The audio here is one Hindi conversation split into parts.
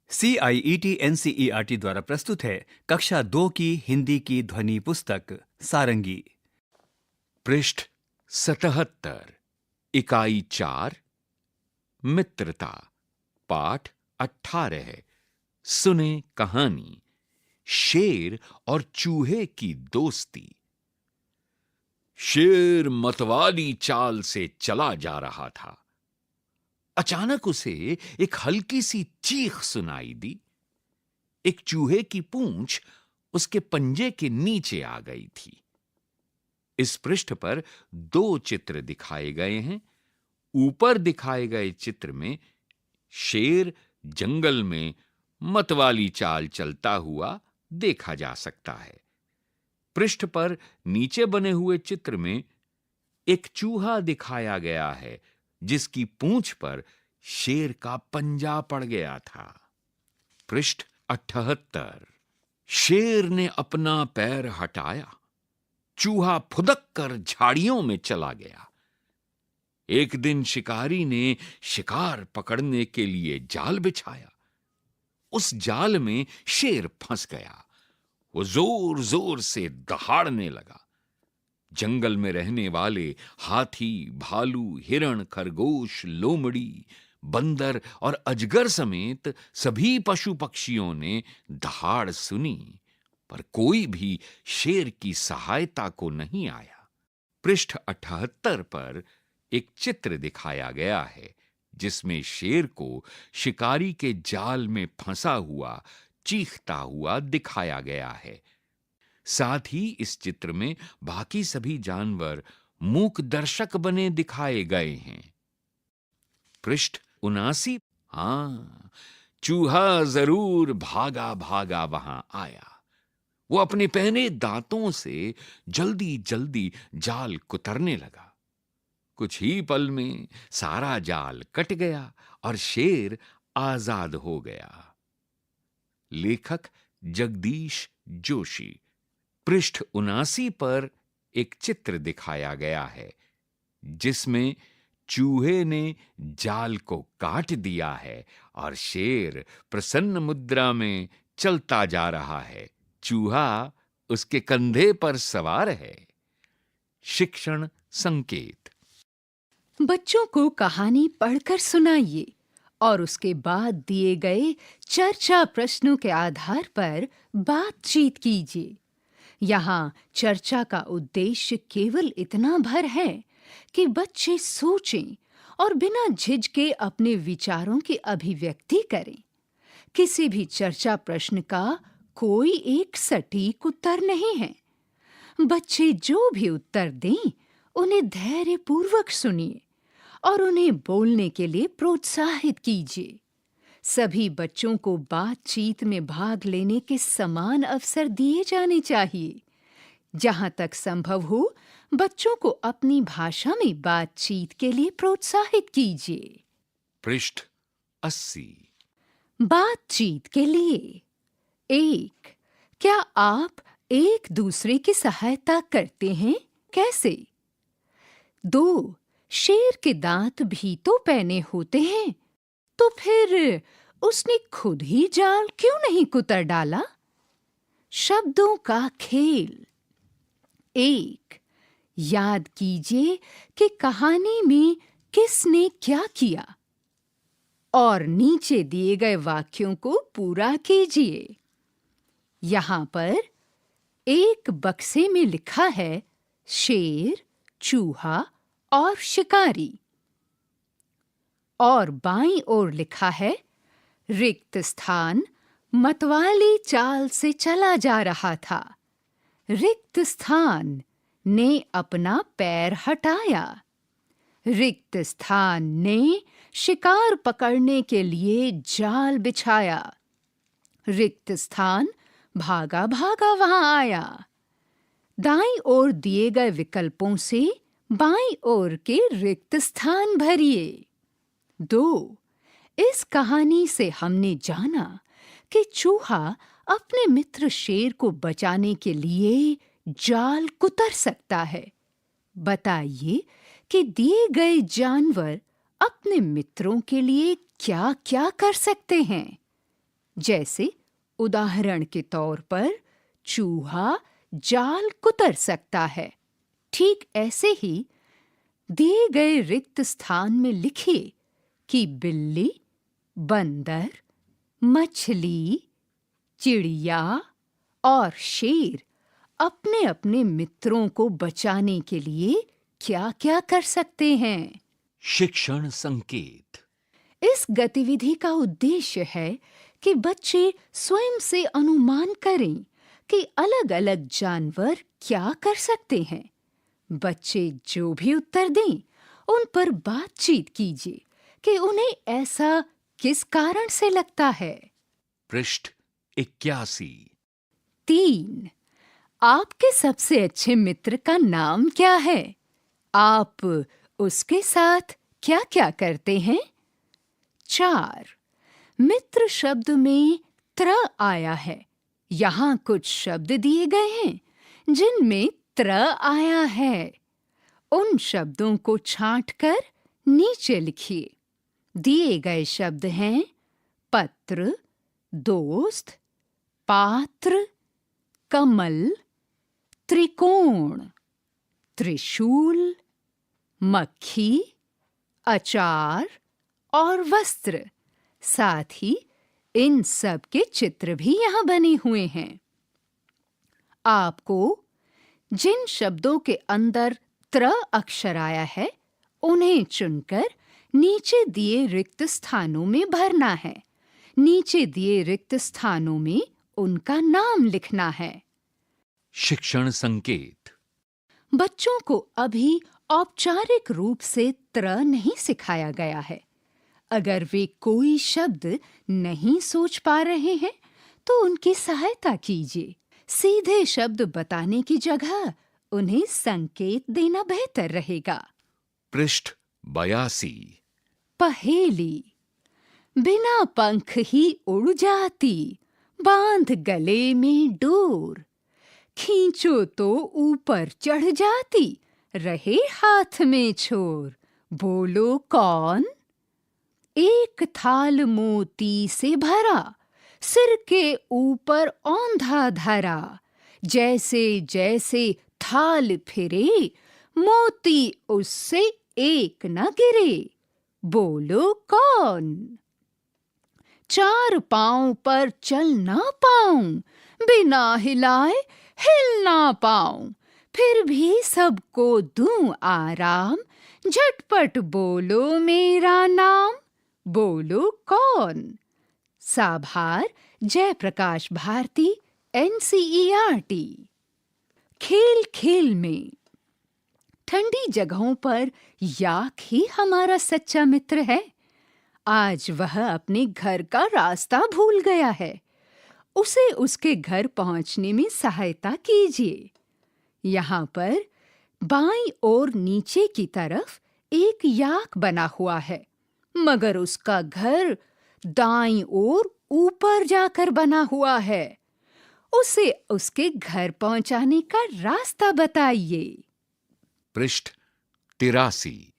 CIET-NCERT द्वारा प्रस्तुत है कक्षा 2 की हिंदी की ध्वनि पुस्तक सारंगी। पृष्ठ 77, इकाई 4, मित्रता, पाठ 18। सुने कहानी शेर और चूहे की दोस्ती। शेर मतवाली चाल से चला जा रहा था। अचानक उसे एक हल्की सी चीख सुनाई दी। एक चूहे की पूंछ उसके पंजे के नीचे आ गई थी। इस पृष्ठ पर दो चित्र दिखाए गए हैं। ऊपर दिखाए गए चित्र में शेर जंगल में मतवाली चाल चलता हुआ देखा जा सकता है। पृष्ठ पर नीचे बने हुए चित्र में एक चूहा दिखाया गया है जिसकी पूंछ पर शेर का पंजा पड़ गया था। पृष्ठ 78। शेर ने अपना पैर हटाया। चूहा फुदक कर झाड़ियों में चला गया। एक दिन शिकारी ने शिकार पकड़ने के लिए जाल बिछाया। उस जाल में शेर फंस गया। वो जोर जोर से दहाड़ने लगा। जंगल में रहने वाले हाथी, भालू, हिरण, खरगोश, लोमड़ी, बंदर और अजगर समेत सभी पशु पक्षियों ने दहाड़ सुनी, पर कोई भी शेर की सहायता को नहीं आया। पृष्ठ 78 पर एक चित्र दिखाया गया है जिसमें शेर को शिकारी के जाल में फंसा हुआ चीखता हुआ दिखाया गया है। साथ ही इस चित्र में बाकी सभी जानवर मूक दर्शक बने दिखाए गए हैं। पृष्ठ 79। हां, चूहा जरूर भागा भागा वहां आया। वो अपने पहने दांतों से जल्दी जल्दी जाल कुतरने लगा। कुछ ही पल में सारा जाल कट गया और शेर आजाद हो गया। लेखक जगदीश जोशी। पृष्ठ 79 पर एक चित्र दिखाया गया है जिसमें चूहे ने जाल को काट दिया है और शेर प्रसन्न मुद्रा में चलता जा रहा है। चूहा उसके कंधे पर सवार है। शिक्षण संकेत। बच्चों को कहानी पढ़कर सुनाइए और उसके बाद दिए गए चर्चा प्रश्नों के आधार पर बातचीत कीजिए। यहाँ चर्चा का उद्देश्य केवल इतना भर है कि बच्चे सोचें और बिना झिझके अपने विचारों की अभिव्यक्ति करें। किसी भी चर्चा प्रश्न का कोई एक सटीक उत्तर नहीं है। बच्चे जो भी उत्तर दें, उन्हें धैर्यपूर्वक सुनिए और उन्हें बोलने के लिए प्रोत्साहित कीजिए। सभी बच्चों को बातचीत में भाग लेने के समान अवसर दिए जाने चाहिए। जहां तक संभव हो, बच्चों को अपनी भाषा में बातचीत के लिए प्रोत्साहित कीजिए। पृष्ठ 80। बातचीत के लिए 1. क्या आप एक दूसरे की सहायता करते हैं? कैसे? 2. शेर के दांत भी तो पैने होते हैं, तो फिर उसने खुद ही जाल क्यों नहीं कुतर डाला? शब्दों का खेल। 1. याद कीजिए कि कहानी में किसने क्या किया और नीचे दिए गए वाक्यों को पूरा कीजिए। यहाँ पर एक बक्से में लिखा है शेर, चूहा और शिकारी, और बाईं ओर लिखा है रिक्त स्थान मतवाली चाल से चला जा रहा था। रिक्त स्थान ने अपना पैर हटाया। रिक्त स्थान ने शिकार पकड़ने के लिए जाल बिछाया। रिक्त स्थान भागा भागा वहां आया। दाईं ओर दिए गए विकल्पों से बाईं ओर के रिक्त स्थान भरिए। 2. इस कहानी से हमने जाना कि चूहा अपने मित्र शेर को बचाने के लिए जाल कुतर सकता है। बताइए कि दिए गए जानवर अपने मित्रों के लिए क्या-क्या कर सकते हैं। जैसे उदाहरण के तौर पर चूहा जाल कुतर सकता है। ठीक ऐसे ही दिए गए रिक्त स्थान में लिखिए कि बिल्ली, बंदर, मछली, चिड़िया और शेर अपने अपने मित्रों को बचाने के लिए क्या-क्या कर सकते हैं। शिक्षण संकेत। इस गतिविधि का उद्देश्य है कि बच्चे स्वयं से अनुमान करें कि अलग-अलग जानवर क्या कर सकते हैं। बच्चे जो भी उत्तर दें, उन पर बातचीत कीजिए कि उन्हें ऐसा किस कारण से लगता है। पृष्ठ 81। 3. आपके सबसे अच्छे मित्र का नाम क्या है? आप उसके साथ क्या-क्या करते हैं? 4. मित्र शब्द में त्र आया है। यहाँ कुछ शब्द दिए गए हैं जिनमें त्र आया है। उन शब्दों को छांटकर नीचे लिखिए। दिए गए शब्द हैं पत्र, दोस्त, पात्र, कमल, त्रिकोण, त्रिशूल, मक्खी, अचार और वस्त्र। साथ ही इन सब के चित्र भी यहाँ बने हुए हैं। आपको जिन शब्दों के अंदर त्र अक्षर आया है, उन्हें चुनकर नीचे दिए रिक्त स्थानों में भरना है। नीचे दिए रिक्त स्थानों में उनका नाम लिखना है। शिक्षण संकेत। बच्चों को अभी औपचारिक रूप से त्र नहीं सिखाया गया है। अगर वे कोई शब्द नहीं सोच पा रहे हैं, तो उनकी सहायता कीजिए। सीधे शब्द बताने की जगह उन्हें संकेत देना बेहतर रहेगा। पृष्ठ 82। पहेली। बिना पंख ही उड़ जाती, बांध गले में डोर, खींचो तो ऊपर चढ़ जाती, रहे हाथ में छोर। बोलो कौन? एक थाल मोती से भरा, सिर के ऊपर औंधा धरा, जैसे जैसे थाल फिरे, मोती उससे एक न गिरे। बोलो कौन? चार पांव पर चल ना पाऊं, बिना हिलाए हिल ना पाऊं, फिर भी सबको दूं आराम, झटपट बोलो मेरा नाम। बोलो कौन? साभार जयप्रकाश भारती, NCERT। खेल खेल में। ठंडी जगहों पर याक ही हमारा सच्चा मित्र है। आज वह अपने घर का रास्ता भूल गया है। उसे उसके घर पहुंचने में सहायता कीजिए। यहाँ पर बाईं ओर नीचे की तरफ एक याक बना हुआ है, मगर उसका घर दाईं ओर ऊपर जाकर बना हुआ है। उसे उसके घर पहुंचाने का रास्ता बताइए। पृष्ठ 83।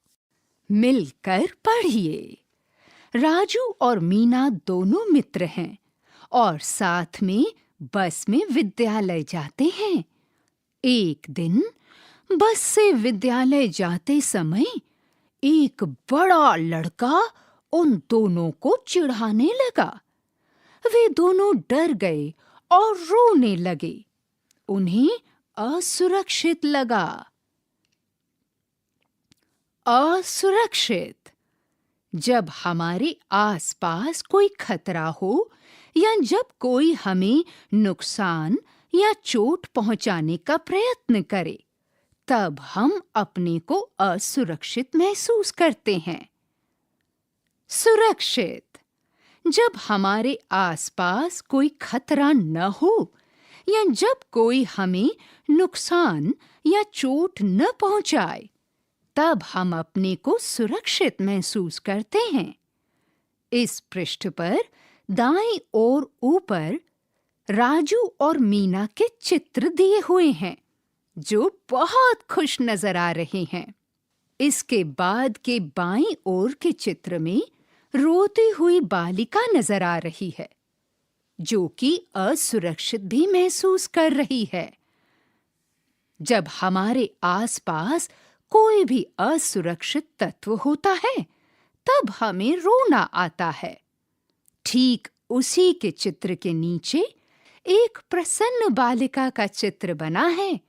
मिलकर पढ़िए। राजू और मीना दोनों मित्र हैं और साथ में बस में विद्यालय जाते हैं। एक दिन बस से विद्यालय जाते समय एक बड़ा लड़का उन दोनों को चिढ़ाने लगा। वे दोनों डर गए और रोने लगे। उन्हें असुरक्षित लगा। असुरक्षित। जब हमारे आसपास कोई खतरा हो या जब कोई हमें नुकसान या चोट पहुंचाने का प्रयत्न करे, तब हम अपने को असुरक्षित महसूस करते हैं। सुरक्षित। जब हमारे आसपास कोई खतरा न हो या जब कोई हमें नुकसान या चोट न पहुंचाए, तब हम अपने को सुरक्षित महसूस करते हैं। इस पृष्ठ पर दाईं ओर ऊपर राजू और मीना के चित्र दिए हुए हैं, जो बहुत खुश नजर आ रहे हैं। इसके बाद के बाईं ओर के चित्र में रोती हुई बालिका नजर आ रही है। जो कि असुरक्षित भी महसूस कर रही है। जब हमारे आसपास कोई भी असुरक्षित तत्व होता है, तब हमें रोना आता है। ठीक उसी के चित्र के नीचे एक प्रसन्न बालिका का चित्र बना है।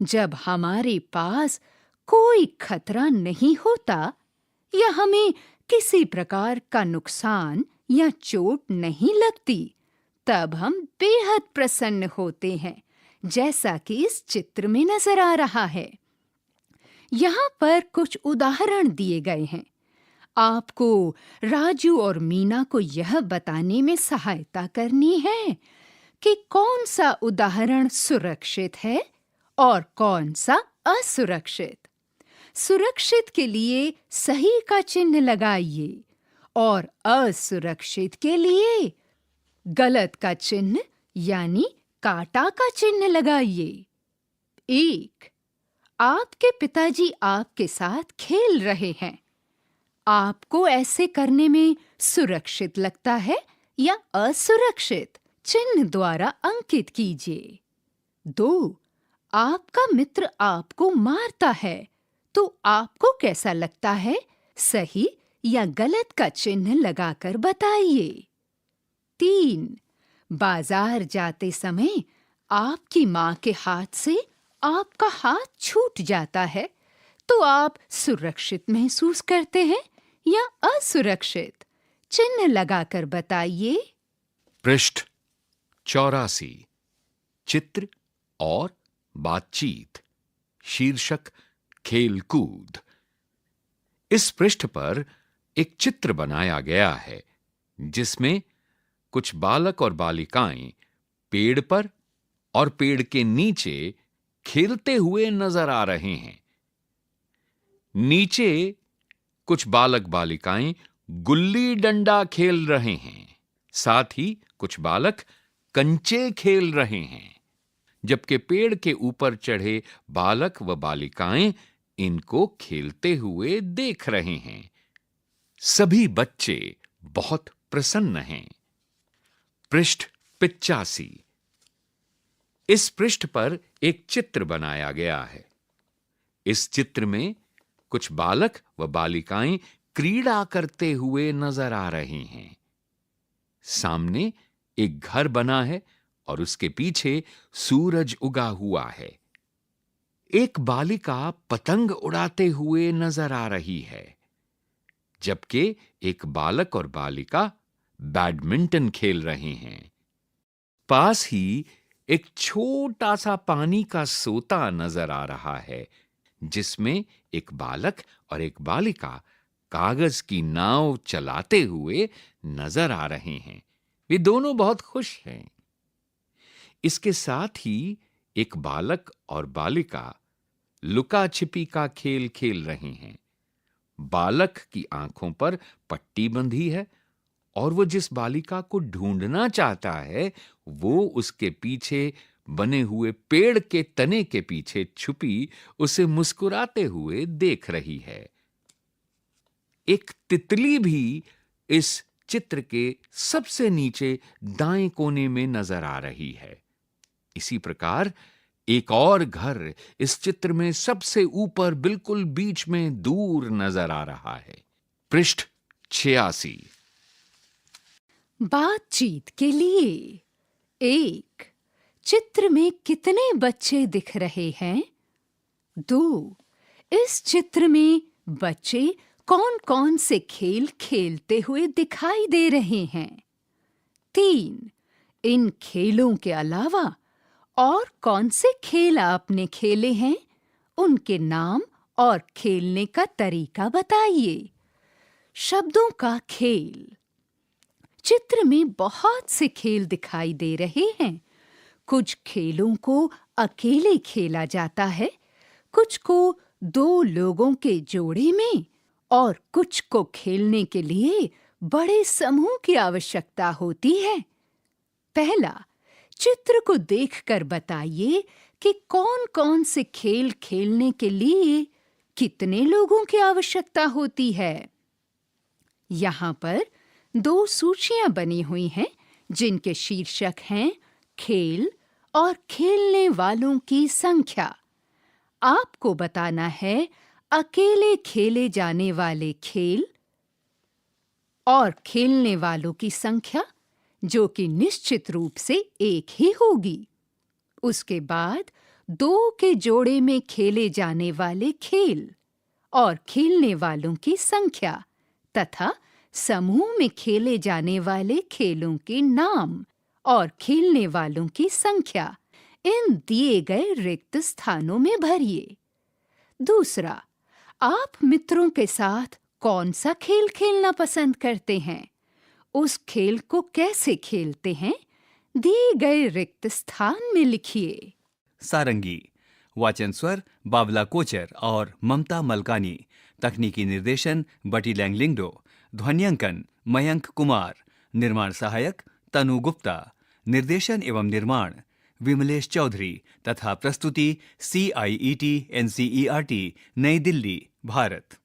जब हमारे पास कोई खतरा नहीं होता या हमें किसी प्रकार का नुकसान या चोट नहीं लगती, तब हम बेहद प्रसन्न होते हैं, जैसा कि इस चित्र में नजर आ रहा है। यहाँ पर कुछ उदाहरण दिए गए हैं। आपको राजू और मीना को यह बताने में सहायता करनी है कि कौन सा उदाहरण सुरक्षित है और कौन सा असुरक्षित। सुरक्षित के लिए सही का चिन्ह लगाइए और असुरक्षित के लिए गलत का चिन्ह यानी काटा का चिन्ह लगाइए। 1. आपके पिताजी आपके साथ खेल रहे हैं। आपको ऐसे करने में सुरक्षित लगता है या असुरक्षित? चिन्ह द्वारा अंकित कीजिए। 2. आपका मित्र आपको मारता है, तो आपको कैसा लगता है? सही या गलत का चिन्ह लगाकर बताइए। 3. बाजार जाते समय आपकी माँ के हाथ से आपका हाथ छूट जाता है, तो आप सुरक्षित महसूस करते हैं या असुरक्षित? चिन्ह लगाकर बताइए। पृष्ठ 84, चित्र और बातचीत, शीर्षक खेलकूद। इस पृष्ठ पर एक चित्र बनाया गया है जिसमें कुछ बालक और बालिकाएं पेड़ पर और पेड़ के नीचे खेलते हुए नजर आ रहे हैं। नीचे कुछ बालक बालिकाएं गुल्ली डंडा खेल रहे हैं, साथ ही कुछ बालक कंचे खेल रहे हैं, जबकि पेड़ के ऊपर चढ़े बालक व बालिकाएं इनको खेलते हुए देख रहे हैं। सभी बच्चे बहुत प्रसन्न हैं। पृष्ठ 85, इस पृष्ठ पर एक चित्र बनाया गया है। इस चित्र में कुछ बालक व बालिकाएं क्रीड़ा करते हुए नजर आ रहे हैं। सामने एक घर बना है और उसके पीछे सूरज उगा हुआ है। एक बालिका पतंग उड़ाते हुए नजर आ रही है, जबकि एक बालक और बालिका बैडमिंटन खेल रहे हैं। पास ही एक छोटा सा पानी का सोता नजर आ रहा है, जिसमें एक बालक और एक बालिका कागज की नाव चलाते हुए नजर आ रहे हैं। वे दोनों बहुत खुश हैं। इसके साथ ही एक बालक और बालिका लुका छिपी का खेल खेल रहे हैं। बालक की आंखों पर पट्टी बंधी है और वो जिस बालिका को ढूंढना चाहता है वो उसके पीछे बने हुए पेड़ के तने के पीछे छुपी उसे मुस्कुराते हुए देख रही है। एक तितली भी इस चित्र के सबसे नीचे दाएं कोने में नजर आ रही है। इसी प्रकार एक और घर इस चित्र में सबसे ऊपर बिल्कुल बीच में दूर नजर आ रहा है। पृष्ठ 86, बातचीत के लिए। 1. चित्र में कितने बच्चे दिख रहे हैं? 2. इस चित्र में बच्चे कौन-कौन से खेल खेलते हुए दिखाई दे रहे हैं? 3. इन खेलों के अलावा और कौन से खेल आपने खेले हैं? उनके नाम और खेलने का तरीका बताइए। शब्दों का खेल। चित्र में बहुत से खेल दिखाई दे रहे हैं। कुछ खेलों को अकेले खेला जाता है, कुछ को 2 लोगों के जोड़े में और कुछ को खेलने के लिए बड़े समूह की आवश्यकता होती है। पहला, चित्र को देखकर बताइए कि कौन-कौन से खेल खेलने के लिए कितने लोगों की आवश्यकता होती है। यहाँ पर 2 सूचियां बनी हुई हैं जिनके शीर्षक हैं खेल और खेलने वालों की संख्या। आपको बताना है अकेले खेले जाने वाले खेल और खेलने वालों की संख्या, जो कि निश्चित रूप से एक ही होगी। उसके बाद 2 के जोड़े में खेले जाने वाले खेल और खेलने वालों की संख्या तथा समूह में खेले जाने वाले खेलों के नाम और खेलने वालों की संख्या इन दिए गए रिक्त स्थानों में भरिए। दूसरा, आप मित्रों के साथ कौन सा खेल खेलना पसंद करते हैं? उस खेल को कैसे खेलते हैं? दिए गए रिक्त स्थान में लिखिए। सारंगी। वाचन स्वर बावला कोचर और ममता मलकानी। तकनीकी निर्देशन बटी लैंगलिंगडो। ध्वन्यांकन मयंक कुमार। निर्माण सहायक तनु गुप्ता। निर्देशन एवं निर्माण विमलेश चौधरी तथा प्रस्तुति CIET NCERT नई दिल्ली, भारत।